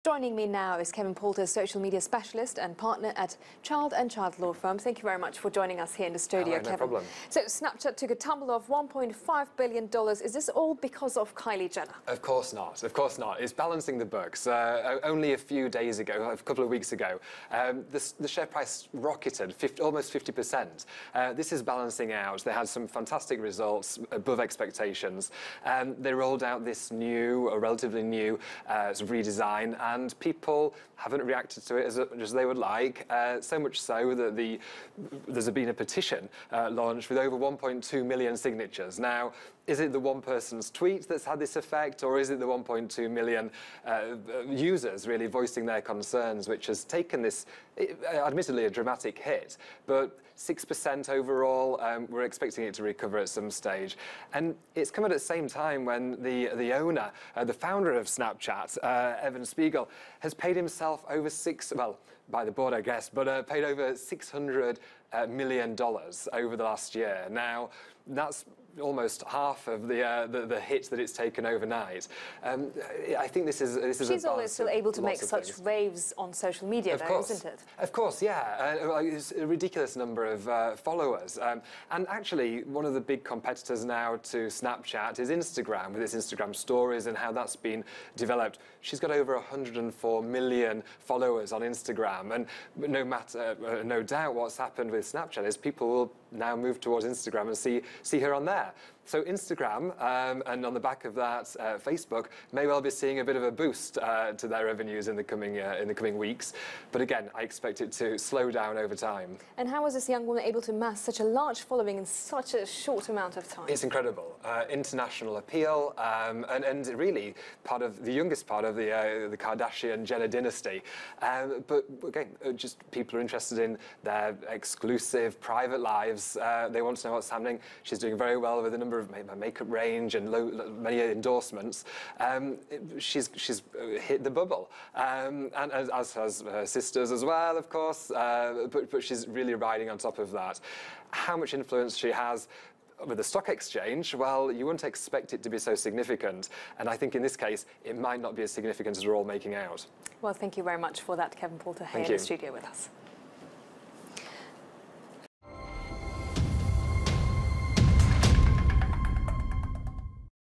Joining me now is Kevin Poulter, social media specialist and partner at Child & Child Law Firm. Thank you very much for joining us here in the studio, Hello, Kevin. No problem. So Snapchat took a tumble of $1.5 billion. Is this all because of Kylie Jenner? Of course not. Of course not. It's balancing the books. Only a few days ago, a couple of weeks ago, the share price rocketed almost 50%. This is balancing out. They had some fantastic results above expectations. They rolled out this new, relatively new redesign, and people haven't reacted to it as they would like, so much so that there's been a petition launched with over 1.2 million signatures. Now, is it the one person's tweet that's had this effect, or is it the 1.2 million users really voicing their concerns, which has taken this, admittedly, a dramatic hit, but 6% overall? We're expecting it to recover at some stage. And it's come at the same time when the owner, the founder of Snapchat, Evan Spiegel, has paid himself over by the board, I guess, but paid over $600 million over the last year. Now, that's almost half of the hit that it's taken overnight. I think this is. She's always still able to make such waves on social media, though, isn't it? Of course, yeah. It's a ridiculous number of followers. And actually, one of the big competitors now to Snapchat is Instagram, with its Instagram stories and how that's been developed. She's got over 104 million followers on Instagram, and no doubt what's happened with Snapchat is people will now move towards Instagram and see her on there. So Instagram, and on the back of that, Facebook may well be seeing a bit of a boost to their revenues in the coming weeks. But again, I expect it to slow down over time. And how was this young woman able to amass such a large following in such a short amount of time? It's incredible. International appeal, and really the youngest part of the Kardashian-Jenner dynasty. But again, just people are interested in their exclusive private lives. They want to know what's happening. She's doing very well with a number of makeup range and many endorsements. She's hit the bubble, and as has her sisters as well, of course. But she's really riding on top of that. How much influence she has with the stock exchange, well, you wouldn't expect it to be so significant. And I think in this case, it might not be as significant as we're all making out. Well, thank you very much for that, Kevin Poulter, here in the studio with us.